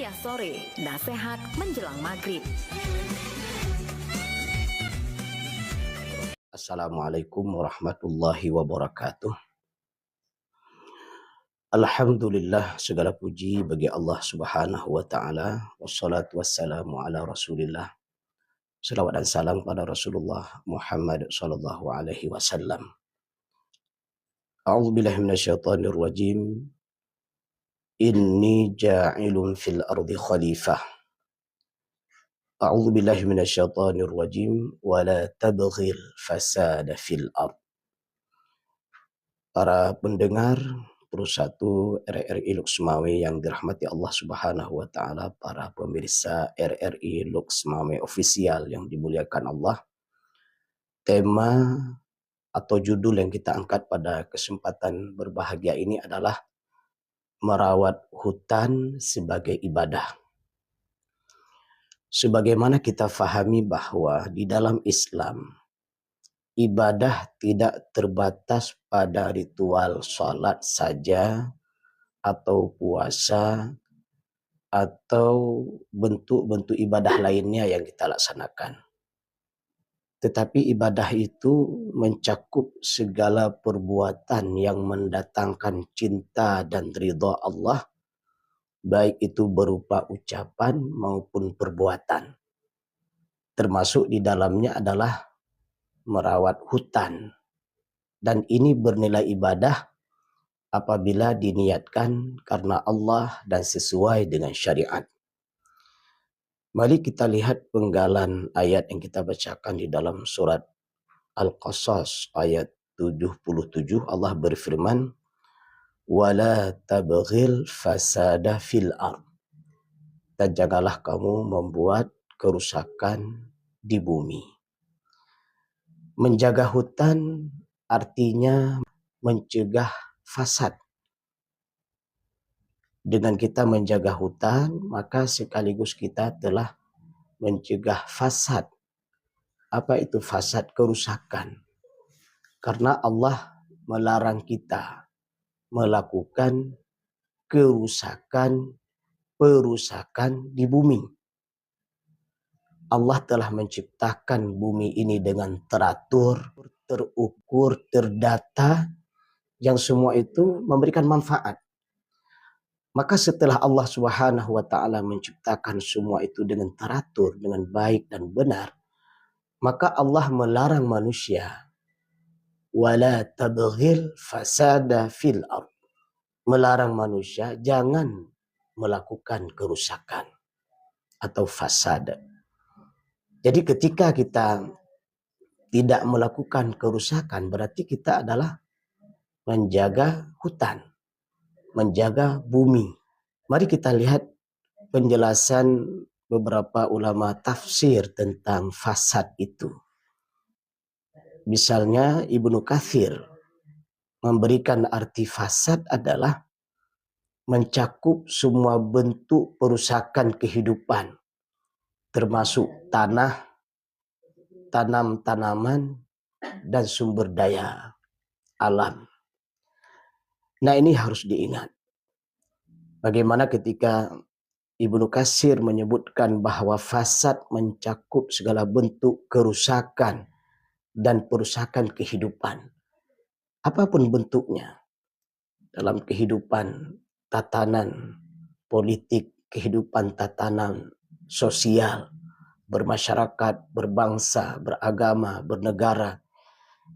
Rupiah Sore, nasihat menjelang maghrib. Assalamualaikum warahmatullahi wabarakatuh. Alhamdulillah, segala puji bagi Allah subhanahu wa ta'ala. Wassalatu wassalamu ala rasulillah. Salawat dan salam pada Rasulullah Muhammad sallallahu alaihi wasallam. A'udzu billahi minasyaitonir rajim. Inni ja'ilun fil ardi khalifah. A'udzu billahi minasyaitonir rajim. Wa la tabghil fasada fil ard. Para pendengar Satu RRI Lux Mame yang dirahmati Allah Subhanahu wa taala, para pemirsa RRI Lux Mame official yang dimuliakan Allah. Tema atau judul yang kita angkat pada kesempatan berbahagia ini adalah merawat hutan sebagai ibadah. Sebagaimana kita fahami bahwa di dalam Islam ibadah tidak terbatas pada ritual sholat saja atau puasa atau bentuk-bentuk ibadah lainnya yang kita laksanakan. Tetapi ibadah itu mencakup segala perbuatan yang mendatangkan cinta dan ridha Allah, baik itu berupa ucapan maupun perbuatan. Termasuk di dalamnya adalah merawat hutan. Dan ini bernilai ibadah apabila diniatkan karena Allah dan sesuai dengan syariat. Mari kita lihat penggalan ayat yang kita bacakan di dalam surat Al-Qasas ayat 77. Allah berfirman, "Wala tabghil fasada fil ard." Dan janganlah kamu membuat kerusakan di bumi. Menjaga hutan artinya mencegah fasad. Dengan kita menjaga hutan, maka sekaligus kita telah mencegah fasad. Apa itu fasad? Kerusakan. Karena Allah melarang kita melakukan perusakan di bumi. Allah telah menciptakan bumi ini dengan teratur, terukur, terdata, yang semua itu memberikan manfaat. Maka setelah Allah Subhanahu wa taala menciptakan semua itu dengan teratur, dengan baik dan benar, maka Allah melarang manusia, wala tabghil fasada fil ard. Melarang manusia jangan melakukan kerusakan atau fasada. Jadi ketika kita tidak melakukan kerusakan, berarti kita adalah menjaga hutan, menjaga bumi. Mari kita lihat penjelasan beberapa ulama tafsir tentang fasad itu. Misalnya Ibnu Katsir memberikan arti fasad adalah mencakup semua bentuk perusakan kehidupan, termasuk tanah, tanam-tanaman, dan sumber daya alam. Nah, ini harus diingat. Bagaimana ketika Ibnu Katsir menyebutkan bahwa fasad mencakup segala bentuk kerusakan dan perusakan kehidupan. Apapun bentuknya. Dalam kehidupan tatanan politik, kehidupan tatanan sosial, bermasyarakat, berbangsa, beragama, bernegara.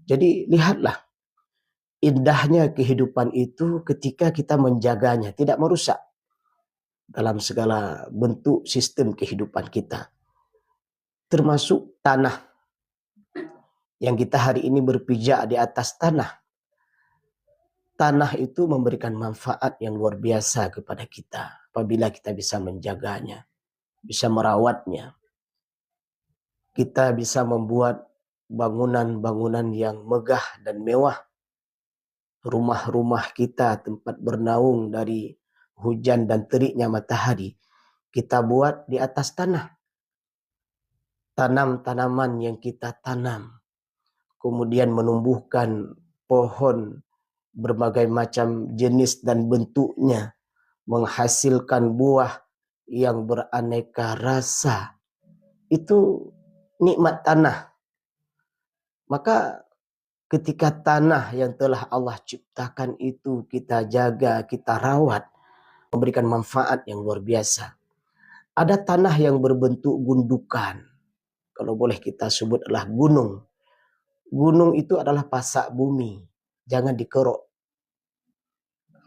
Jadi lihatlah indahnya kehidupan itu ketika kita menjaganya, tidak merusak dalam segala bentuk sistem kehidupan kita. Termasuk tanah yang kita hari ini berpijak di atas tanah. Tanah itu memberikan manfaat yang luar biasa kepada kita apabila kita bisa menjaganya, bisa merawatnya. Kita bisa membuat bangunan-bangunan yang megah dan mewah. Rumah-rumah kita, tempat bernaung dari hujan dan teriknya matahari, kita buat di atas tanah. Tanam-tanaman yang kita tanam, kemudian menumbuhkan pohon berbagai macam jenis dan bentuknya, menghasilkan buah yang beraneka rasa. Itu nikmat tanah. Maka ketika tanah yang telah Allah ciptakan itu kita jaga, kita rawat, memberikan manfaat yang luar biasa. Ada tanah yang berbentuk gundukan. Kalau boleh kita sebut adalah gunung. Gunung itu adalah pasak bumi. Jangan dikeruk.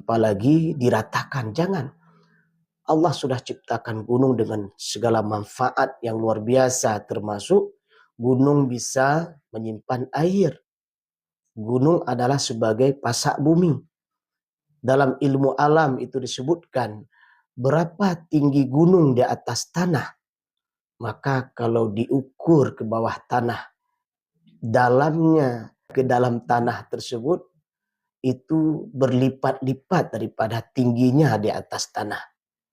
Apalagi diratakan. Jangan. Allah sudah ciptakan gunung dengan segala manfaat yang luar biasa. Termasuk gunung bisa menyimpan air. Gunung adalah sebagai pasak bumi. Dalam ilmu alam itu disebutkan berapa tinggi gunung di atas tanah. Maka kalau diukur ke bawah tanah, dalamnya ke dalam tanah tersebut, itu berlipat-lipat daripada tingginya di atas tanah.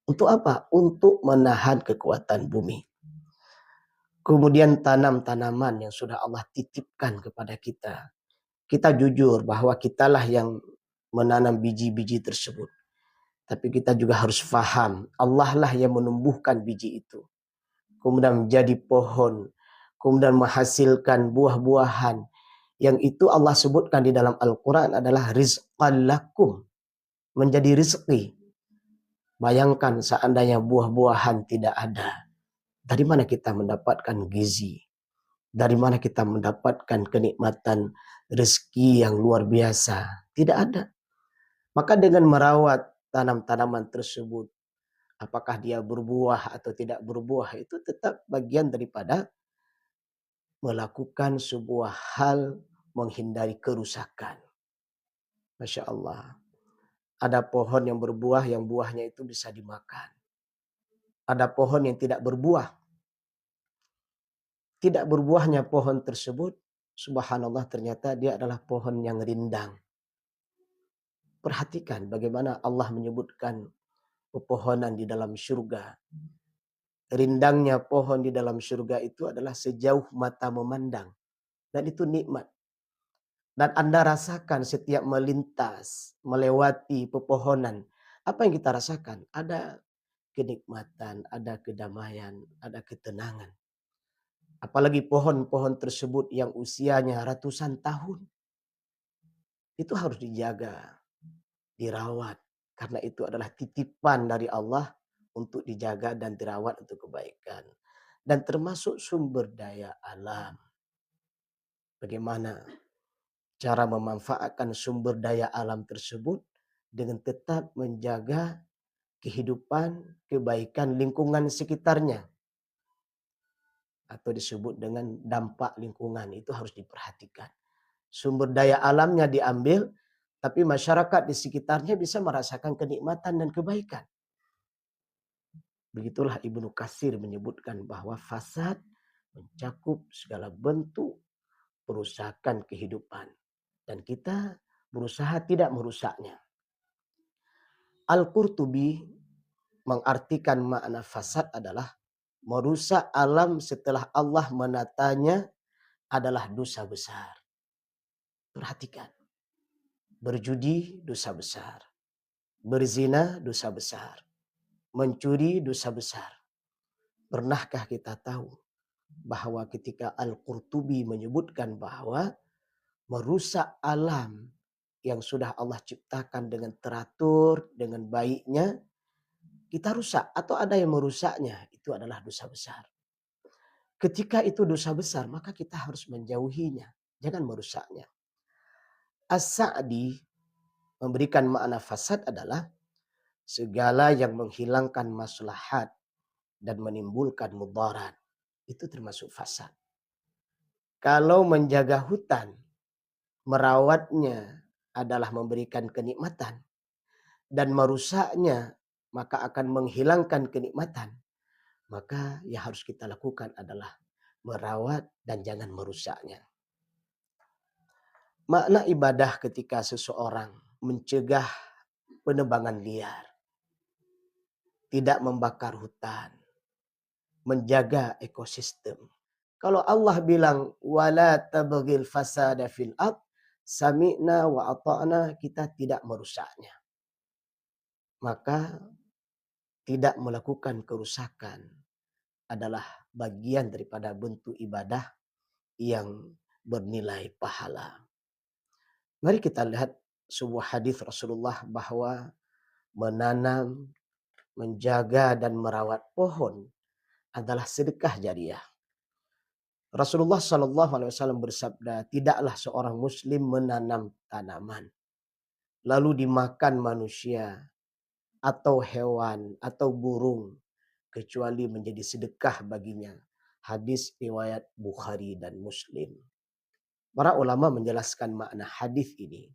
Untuk apa? Untuk menahan kekuatan bumi. Kemudian tanam-tanaman yang sudah Allah titipkan kepada kita. Kita jujur bahwa kitalah yang menanam biji-biji tersebut. Tapi kita juga harus faham, Allah lah yang menumbuhkan biji itu. Kemudian menjadi pohon, kemudian menghasilkan buah-buahan. Yang itu Allah sebutkan di dalam Al-Quran adalah rizqan lakum. Menjadi rizki. Bayangkan seandainya buah-buahan tidak ada. Dari mana kita mendapatkan gizi? Dari mana kita mendapatkan kenikmatan rezeki yang luar biasa? Tidak ada. Maka dengan merawat tanam-tanaman tersebut, apakah dia berbuah atau tidak berbuah, itu tetap bagian daripada melakukan sebuah hal menghindari kerusakan. Masya Allah. Ada pohon yang berbuah yang buahnya itu bisa dimakan. Ada pohon yang tidak berbuah. Tidak berbuahnya pohon tersebut, subhanallah ternyata dia adalah pohon yang rindang. Perhatikan bagaimana Allah menyebutkan pepohonan di dalam syurga. Rindangnya pohon di dalam syurga itu adalah sejauh mata memandang. Dan itu nikmat. Dan Anda rasakan setiap melintas, melewati pepohonan. Apa yang kita rasakan? Ada kenikmatan, ada kedamaian, ada ketenangan. Apalagi pohon-pohon tersebut yang usianya ratusan tahun. Itu harus dijaga, dirawat. Karena itu adalah titipan dari Allah untuk dijaga dan dirawat untuk kebaikan. Dan termasuk sumber daya alam. Bagaimana cara memanfaatkan sumber daya alam tersebut dengan tetap menjaga kehidupan, kebaikan lingkungan sekitarnya. Atau disebut dengan dampak lingkungan, itu harus diperhatikan. Sumber daya alamnya diambil, tapi masyarakat di sekitarnya bisa merasakan kenikmatan dan kebaikan. Begitulah Ibnu Katsir menyebutkan bahwa fasad mencakup segala bentuk perusakan kehidupan. Dan kita berusaha tidak merusaknya. Al-Qurtubi mengartikan makna fasad adalah merusak alam setelah Allah menatanya adalah dosa besar. Perhatikan. Berjudi dosa besar. Berzina dosa besar. Mencuri dosa besar. Pernahkah kita tahu bahwa ketika Al-Qurtubi menyebutkan bahwa merusak alam yang sudah Allah ciptakan dengan teratur, dengan baiknya, kita rusak atau ada yang merusaknya, itu adalah dosa besar. Ketika itu dosa besar, maka kita harus menjauhinya, jangan merusaknya. As-Sa'di memberikan makna fasad adalah segala yang menghilangkan maslahat dan menimbulkan mudarat. Itu termasuk fasad. Kalau menjaga hutan, merawatnya adalah memberikan kenikmatan. Dan merusaknya maka akan menghilangkan kenikmatan. Maka yang harus kita lakukan adalah merawat dan jangan merusaknya. Makna ibadah ketika seseorang mencegah penebangan liar, tidak membakar hutan, menjaga ekosistem. Kalau Allah bilang wala tabghil fasada fil ard, sami'na wa ata'na, kita tidak merusaknya. Maka tidak melakukan kerusakan adalah bagian daripada bentuk ibadah yang bernilai pahala. Mari kita lihat sebuah hadis Rasulullah bahwa menanam, menjaga dan merawat pohon adalah sedekah jariah. Rasulullah Shallallahu Alaihi Wasallam bersabda, tidaklah seorang Muslim menanam tanaman lalu dimakan manusia atau hewan atau burung kecuali menjadi sedekah baginya. Hadis riwayat Bukhari dan Muslim. Para ulama menjelaskan makna hadis ini.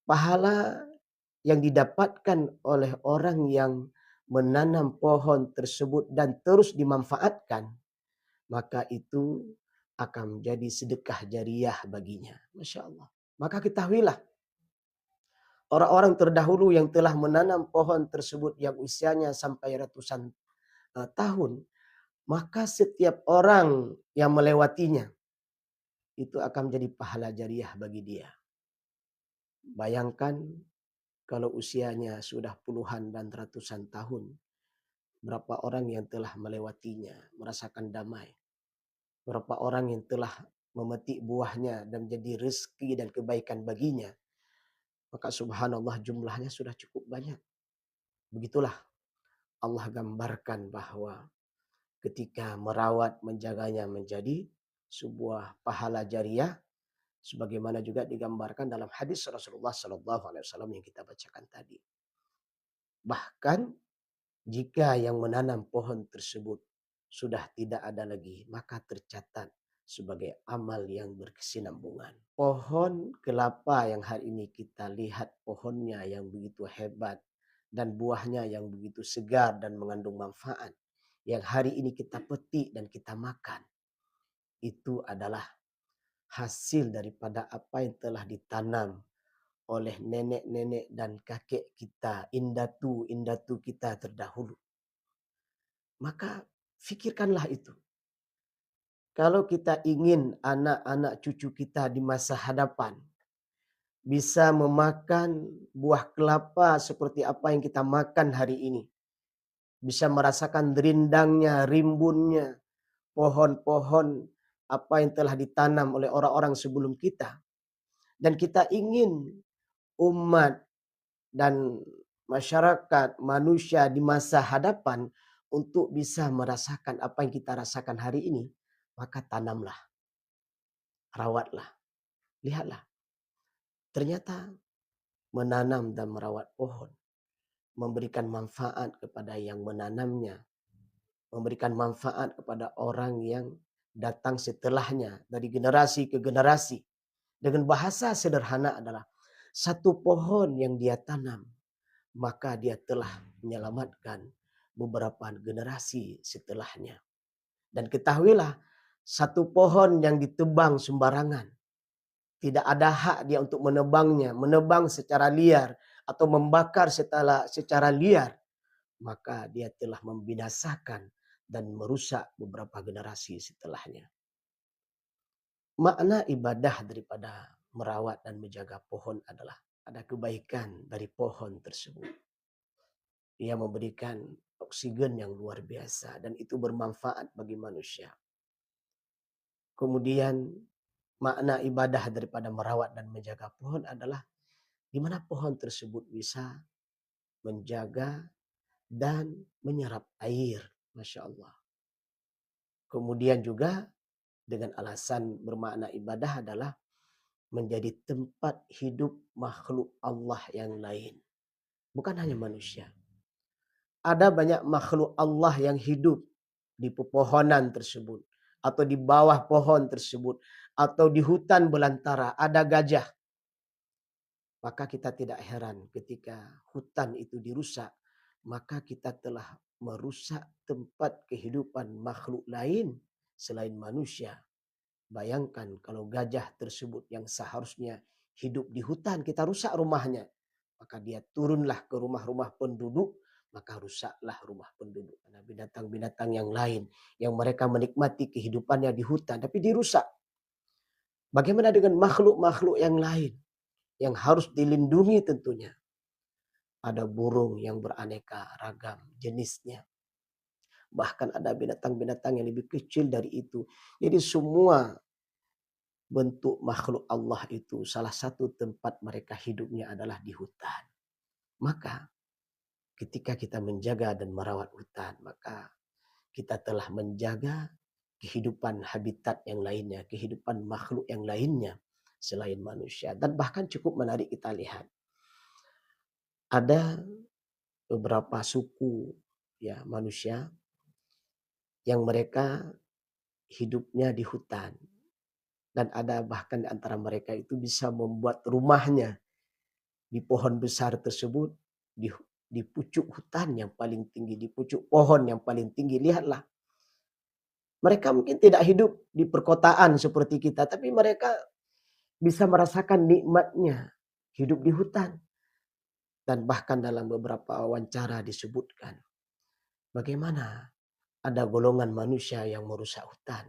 Pahala yang didapatkan oleh orang yang menanam pohon tersebut dan terus dimanfaatkan, maka itu akan menjadi sedekah jariah baginya. Masya Allah. Maka ketahuilah, orang-orang terdahulu yang telah menanam pohon tersebut yang usianya sampai ratusan tahun, maka setiap orang yang melewatinya itu akan menjadi pahala jariah bagi dia. Bayangkan kalau usianya sudah puluhan dan ratusan tahun, berapa orang yang telah melewatinya, merasakan damai. Berapa orang yang telah memetik buahnya dan menjadi rezeki dan kebaikan baginya. Maka subhanallah jumlahnya sudah cukup banyak. Begitulah Allah gambarkan bahwa ketika merawat, menjaganya menjadi sebuah pahala jariah. Sebagaimana juga digambarkan dalam hadis Rasulullah SAW yang kita bacakan tadi. Bahkan jika yang menanam pohon tersebut sudah tidak ada lagi, maka tercatat sebagai amal yang berkesinambungan. Pohon kelapa yang hari ini kita lihat pohonnya yang begitu hebat dan buahnya yang begitu segar dan mengandung manfaat, yang hari ini kita petik dan kita makan, itu adalah hasil daripada apa yang telah ditanam oleh nenek-nenek dan kakek kita, indatu kita terdahulu. Maka fikirkanlah itu. Kalau kita ingin anak-anak cucu kita di masa hadapan bisa memakan buah kelapa seperti apa yang kita makan hari ini, bisa merasakan rindangnya, rimbunnya, pohon-pohon apa yang telah ditanam oleh orang-orang sebelum kita. Dan kita ingin umat dan masyarakat, manusia di masa hadapan untuk bisa merasakan apa yang kita rasakan hari ini, maka tanamlah, rawatlah, lihatlah. Ternyata menanam dan merawat pohon memberikan manfaat kepada yang menanamnya, memberikan manfaat kepada orang yang datang setelahnya dari generasi ke generasi. Dengan bahasa sederhana adalah satu pohon yang dia tanam, maka dia telah menyelamatkan beberapa generasi setelahnya. Dan ketahuilah, satu pohon yang ditebang sembarangan, tidak ada hak dia untuk menebangnya, menebang secara liar atau membakar secara liar, maka dia telah membinasakan dan merusak beberapa generasi setelahnya. Makna ibadah daripada merawat dan menjaga pohon adalah ada kebaikan dari pohon tersebut. Ia memberikan oksigen yang luar biasa dan itu bermanfaat bagi manusia. Kemudian makna ibadah daripada merawat dan menjaga pohon adalah di mana pohon tersebut bisa menjaga dan menyerap air. Masya Allah. Kemudian juga dengan alasan bermakna ibadah adalah menjadi tempat hidup makhluk Allah yang lain. Bukan hanya manusia. Ada banyak makhluk Allah yang hidup di pepohonan tersebut, atau di bawah pohon tersebut, atau di hutan belantara ada gajah. Maka kita tidak heran ketika hutan itu dirusak, maka kita telah merusak tempat kehidupan makhluk lain selain manusia. Bayangkan kalau gajah tersebut yang seharusnya hidup di hutan, kita rusak rumahnya. Maka dia turunlah ke rumah-rumah penduduk, maka rusaklah rumah penduduk. Karena binatang-binatang yang lain yang mereka menikmati kehidupannya di hutan, tapi dirusak. Bagaimana dengan makhluk-makhluk yang lain yang harus dilindungi tentunya? ada burung yang beraneka ragam jenisnya. Bahkan ada binatang-binatang yang lebih kecil dari itu. Jadi semua bentuk makhluk Allah itu salah satu tempat mereka hidupnya adalah di hutan. Maka ketika kita menjaga dan merawat hutan, maka kita telah menjaga kehidupan habitat yang lainnya, kehidupan makhluk yang lainnya selain manusia. Dan bahkan cukup menarik kita lihat. Ada beberapa suku ya manusia yang mereka hidupnya di hutan. Dan ada bahkan di antara mereka itu bisa membuat rumahnya di pohon besar tersebut, di, di pucuk hutan yang paling tinggi, di pucuk pohon yang paling tinggi. Lihatlah, mereka mungkin tidak hidup di perkotaan seperti kita, tapi mereka bisa merasakan nikmatnya hidup di hutan. Dan bahkan dalam beberapa wawancara disebutkan, bagaimana ada golongan manusia yang merusak hutan.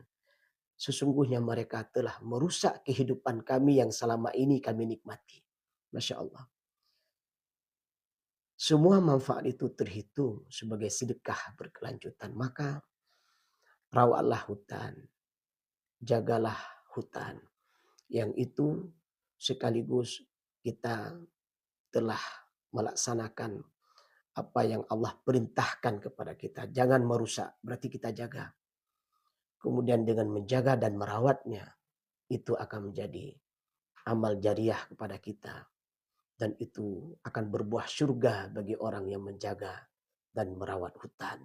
Sesungguhnya mereka telah merusak kehidupan kami yang selama ini kami nikmati. Masya Allah. Semua manfaat itu terhitung sebagai sedekah berkelanjutan. Maka rawatlah hutan, jagalah hutan. Yang itu sekaligus kita telah melaksanakan apa yang Allah perintahkan kepada kita. Jangan merusak, berarti kita jaga. Kemudian dengan menjaga dan merawatnya, itu akan menjadi amal jariah kepada kita. Dan itu akan berbuah surga bagi orang yang menjaga dan merawat hutan.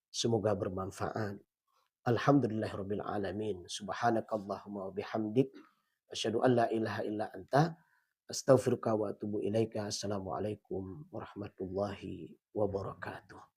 Semoga bermanfaat. Alhamdulillahirabbil alamin. Subhanakallahumma wa bihamdik asyhadu an la ilaha illa anta astaghfiruka wa atubu ilaika. Assalamualaikum warahmatullahi wabarakatuh.